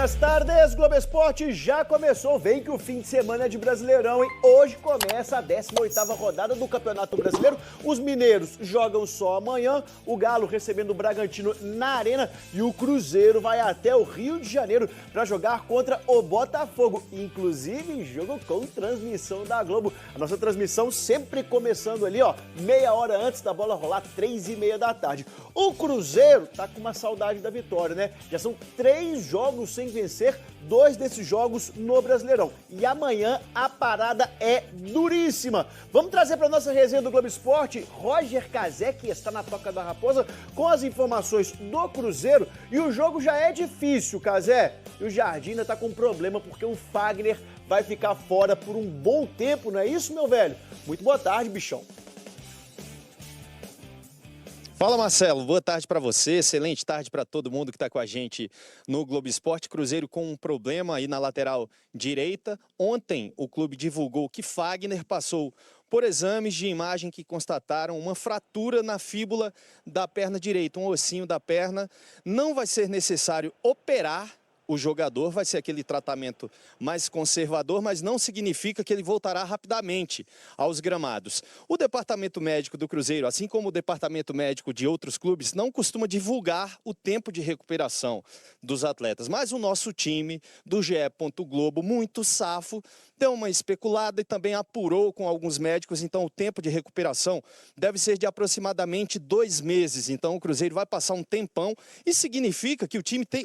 Buenas tardes, Globo Esporte já começou, vem que o fim de semana é de Brasileirão, hein? Hoje começa a 18ª rodada do Campeonato Brasileiro, os mineiros jogam só amanhã, o Galo recebendo o Bragantino na Arena e o Cruzeiro vai até o Rio de Janeiro para jogar contra o Botafogo, inclusive jogo com transmissão da Globo, a nossa transmissão sempre começando ali, ó, meia hora antes da bola rolar, 3h30 da tarde. O Cruzeiro tá com uma saudade da vitória, né? Já são 3 jogos sem vencer, 2 desses jogos no Brasileirão. E amanhã a parada é duríssima. Vamos trazer para nossa resenha do Globo Esporte, Roger Cazé, que está na Toca da Raposa, com as informações do Cruzeiro. E o jogo já é difícil, Cazé. E o Jardim ainda tá com problema porque o Fagner vai ficar fora por um bom tempo, não é isso, meu velho? Muito boa tarde, bichão. Fala, Marcelo, boa tarde para você, excelente tarde para todo mundo que está com a gente no Globo Esporte. Cruzeiro com um problema aí na lateral direita. Ontem o clube divulgou que Fagner passou por exames de imagem que constataram uma fratura na fíbula da perna direita, um ossinho da perna. Não vai ser necessário operar o jogador, vai ser aquele tratamento mais conservador, mas não significa que ele voltará rapidamente aos gramados. O departamento médico do Cruzeiro, assim como o departamento médico de outros clubes, não costuma divulgar o tempo de recuperação dos atletas. Mas o nosso time do GE. Globo, muito safo, deu uma especulada e também apurou com alguns médicos, então o tempo de recuperação deve ser de aproximadamente 2 meses. Então o Cruzeiro vai passar um tempão e significa que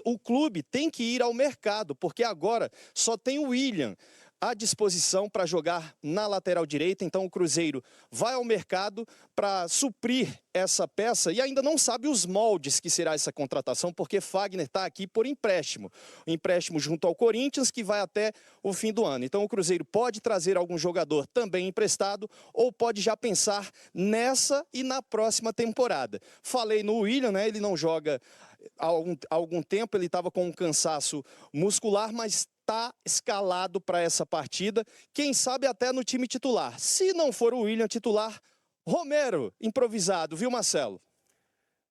o clube tem que ir ao mercado, porque agora só tem o William à disposição para jogar na lateral direita, então o Cruzeiro vai ao mercado para suprir essa peça e ainda não sabe os moldes que será essa contratação, porque Fagner está aqui por empréstimo. Empréstimo junto ao Corinthians, que vai até o fim do ano. Então o Cruzeiro pode trazer algum jogador também emprestado ou pode já pensar nessa e na próxima temporada. Falei no William, né? Ele não joga há algum tempo, ele estava com um cansaço muscular, mas está escalado para essa partida, quem sabe até no time titular. Se não for o William titular, Romero improvisado, viu, Marcelo?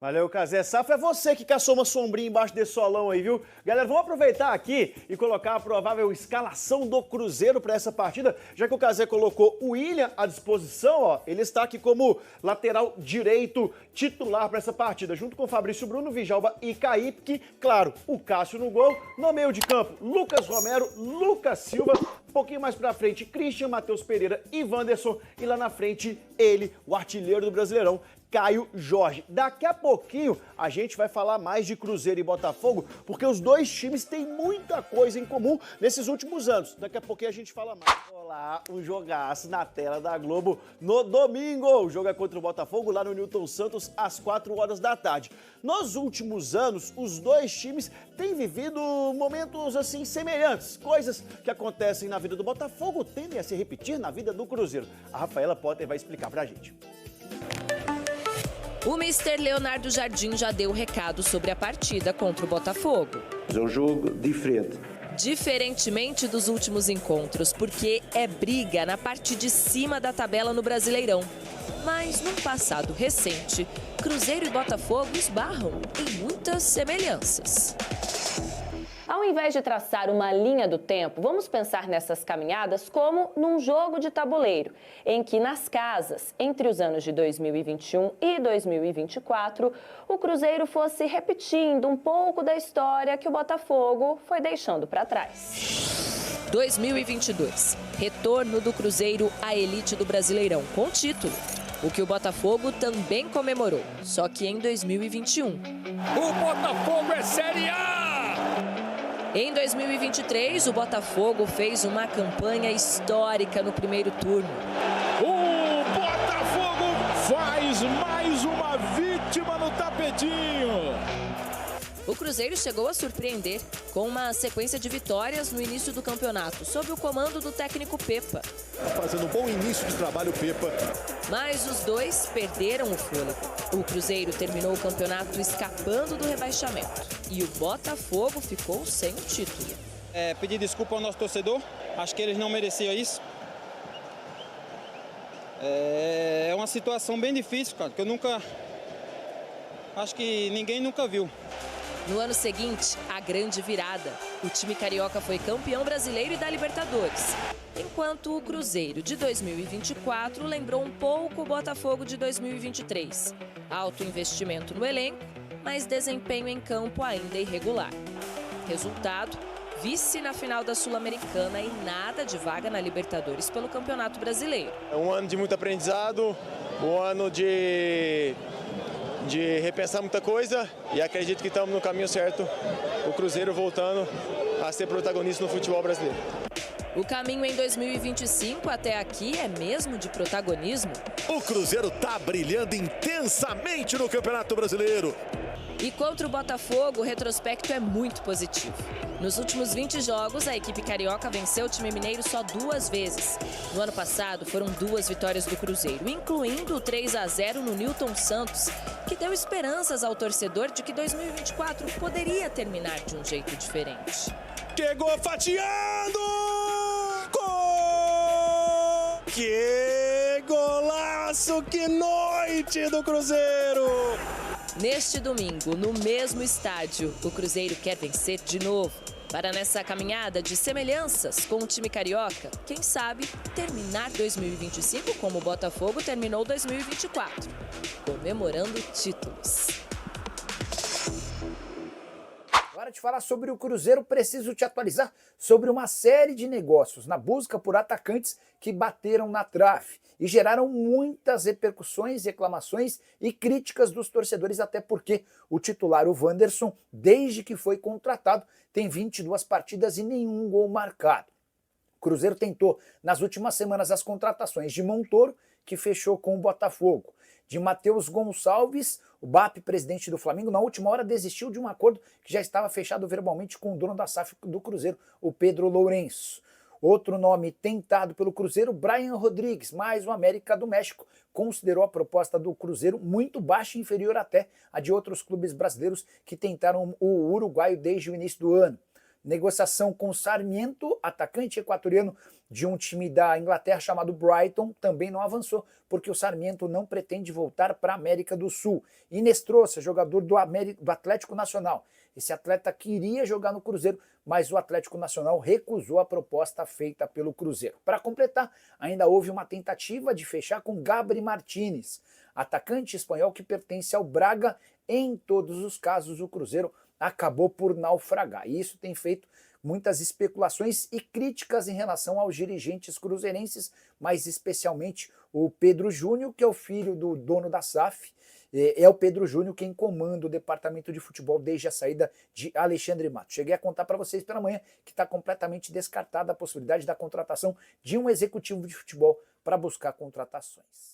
Valeu, Cazé. Safo, é você que caçou uma sombrinha embaixo desse solão aí, viu? Galera, vamos aproveitar aqui e colocar a provável escalação do Cruzeiro para essa partida, já que o Cazé colocou o William à disposição, ó, ele está aqui como lateral direito titular para essa partida, junto com Fabrício Bruno, Vijalba e Kaique, claro, o Cássio no gol, no meio de campo, Lucas Romero, Lucas Silva, um pouquinho mais pra frente, Christian, Matheus Pereira e Wanderson, e lá na frente, ele, o artilheiro do Brasileirão, Caio Jorge. Daqui a pouquinho a gente vai falar mais de Cruzeiro e Botafogo, porque os dois times têm muita coisa em comum nesses últimos anos. Daqui a pouquinho a gente fala mais. Olá, um jogaço na tela da Globo no domingo. O jogo é contra o Botafogo lá no Newton Santos às 4 horas da tarde. Nos últimos anos, os dois times têm vivido momentos assim semelhantes. Coisas que acontecem na vida do Botafogo tendem a se repetir na vida do Cruzeiro. A Rafaela Potter vai explicar pra gente. O Mister Leonardo Jardim já deu o recado sobre a partida contra o Botafogo. É um jogo diferente. Diferentemente dos últimos encontros, porque é briga na parte de cima da tabela no Brasileirão. Mas num passado recente, Cruzeiro e Botafogo esbarram em muitas semelhanças. Ao invés de traçar uma linha do tempo, vamos pensar nessas caminhadas como num jogo de tabuleiro, em que nas casas, entre os anos de 2021 e 2024, o Cruzeiro fosse repetindo um pouco da história que o Botafogo foi deixando para trás. 2022, retorno do Cruzeiro à elite do Brasileirão com título. O que o Botafogo também comemorou, só que em 2021. O Botafogo é Série A! Em 2023, o Botafogo fez uma campanha histórica no primeiro turno. O Botafogo faz mais uma vítima no tapetinho. O Cruzeiro chegou a surpreender com uma sequência de vitórias no início do campeonato, sob o comando do técnico Pepa. Fazendo um bom início de trabalho, Pepa. Mas os dois perderam o fôlego. O Cruzeiro terminou o campeonato escapando do rebaixamento. E o Botafogo ficou sem o título. Pedir desculpa ao nosso torcedor. Acho que eles não mereciam isso. É uma situação bem difícil, cara, que eu nunca... Acho que ninguém nunca viu. No ano seguinte, a grande virada. O time carioca foi campeão brasileiro e da Libertadores, enquanto o Cruzeiro de 2024 lembrou um pouco o Botafogo de 2023. Alto investimento no elenco, mas desempenho em campo ainda irregular. Resultado: vice na final da Sul-Americana e nada de vaga na Libertadores pelo Campeonato Brasileiro. É um ano de muito aprendizado, um ano de repensar muita coisa e acredito que estamos no caminho certo, o Cruzeiro voltando a ser protagonista no futebol brasileiro. O caminho em 2025 até aqui é mesmo de protagonismo. O Cruzeiro tá brilhando intensamente no Campeonato Brasileiro. E contra o Botafogo, o retrospecto é muito positivo. Nos últimos 20 jogos, a equipe carioca venceu o time mineiro só 2 vezes. No ano passado, foram 2 vitórias do Cruzeiro, incluindo o 3-0 no Newton Santos, que deu esperanças ao torcedor de que 2024 poderia terminar de um jeito diferente. Chegou fatiando! Gol! Que golaço! Que noite do Cruzeiro! Neste domingo, no mesmo estádio, o Cruzeiro quer vencer de novo. Para nessa caminhada de semelhanças com o time carioca, quem sabe terminar 2025 como o Botafogo terminou 2024, comemorando títulos. Hora de falar sobre o Cruzeiro, preciso te atualizar sobre uma série de negócios na busca por atacantes que bateram na trave e geraram muitas repercussões, reclamações e críticas dos torcedores, até porque o titular, o Wanderson, desde que foi contratado, tem 22 partidas e nenhum gol marcado. O Cruzeiro tentou nas últimas semanas as contratações de Montoro, que fechou com o Botafogo, de Matheus Gonçalves, o BAP, presidente do Flamengo, na última hora desistiu de um acordo que já estava fechado verbalmente com o dono da SAF do Cruzeiro, o Pedro Lourenço. Outro nome tentado pelo Cruzeiro, Brian Rodrigues, mais um América do México, considerou a proposta do Cruzeiro muito baixa e inferior até a de outros clubes brasileiros que tentaram o uruguaio desde o início do ano. Negociação com Sarmiento, atacante equatoriano de um time da Inglaterra chamado Brighton, também não avançou, porque o Sarmiento não pretende voltar para a América do Sul. Inestrosa, jogador do Atlético Nacional. Esse atleta queria jogar no Cruzeiro, mas o Atlético Nacional recusou a proposta feita pelo Cruzeiro. Para completar, ainda houve uma tentativa de fechar com Gabri Martínez, atacante espanhol que pertence ao Braga. Em todos os casos, o Cruzeiro acabou por naufragar. E isso tem feito muitas especulações e críticas em relação aos dirigentes cruzeirenses, mas especialmente o Pedro Júnior, que é o filho do dono da SAF. É o Pedro Júnior quem comanda o departamento de futebol desde a saída de Alexandre Matos. Cheguei a contar para vocês pela manhã que está completamente descartada a possibilidade da contratação de um executivo de futebol para buscar contratações.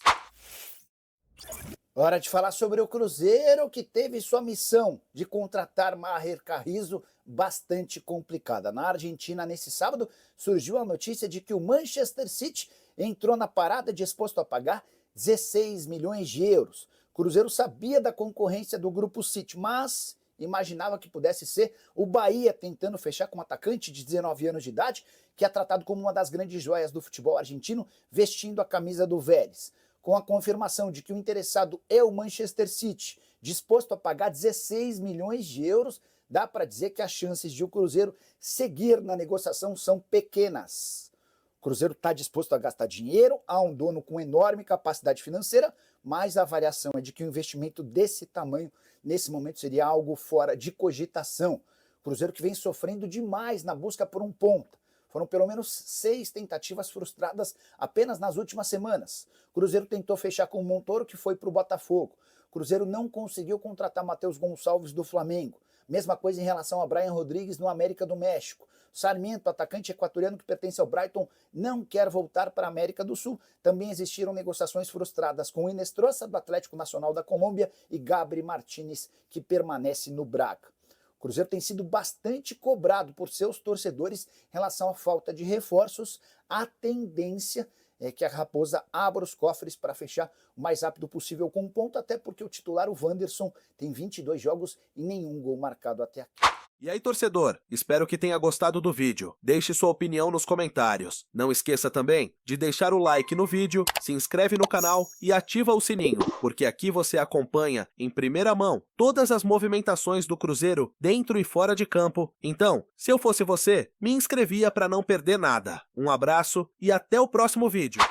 Hora de falar sobre o Cruzeiro, que teve sua missão de contratar Maher Carrizo bastante complicada. Na Argentina, nesse sábado, surgiu a notícia de que o Manchester City entrou na parada disposto a pagar 16 milhões de euros. O Cruzeiro sabia da concorrência do Grupo City, mas imaginava que pudesse ser o Bahia tentando fechar com um atacante de 19 anos de idade, que é tratado como uma das grandes joias do futebol argentino, vestindo a camisa do Vélez. Com a confirmação de que o interessado é o Manchester City, disposto a pagar 16 milhões de euros, dá para dizer que as chances de o Cruzeiro seguir na negociação são pequenas. O Cruzeiro está disposto a gastar dinheiro, há um dono com enorme capacidade financeira, mas a avaliação é de que um investimento desse tamanho, nesse momento, seria algo fora de cogitação. O Cruzeiro que vem sofrendo demais na busca por um ponta. Foram pelo menos 6 tentativas frustradas apenas nas últimas semanas. O Cruzeiro tentou fechar com o Montoro, que foi para o Botafogo. O Cruzeiro não conseguiu contratar Matheus Gonçalves do Flamengo. Mesma coisa em relação a Brian Rodrigues no América do México. Sarmiento, atacante equatoriano que pertence ao Brighton, não quer voltar para a América do Sul. Também existiram negociações frustradas com Inestrosa, do Atlético Nacional da Colômbia, e Gabri Martínez, que permanece no Braga. O Cruzeiro tem sido bastante cobrado por seus torcedores em relação à falta de reforços. A tendência é que a Raposa abra os cofres para fechar o mais rápido possível com um ponto, até porque o titular, o Wanderson, tem 22 jogos e nenhum gol marcado até aqui. E aí, torcedor, espero que tenha gostado do vídeo. Deixe sua opinião nos comentários. Não esqueça também de deixar o like no vídeo, se inscreve no canal e ativa o sininho, porque aqui você acompanha em primeira mão todas as movimentações do Cruzeiro dentro e fora de campo. Então, se eu fosse você, me inscrevia para não perder nada. Um abraço e até o próximo vídeo.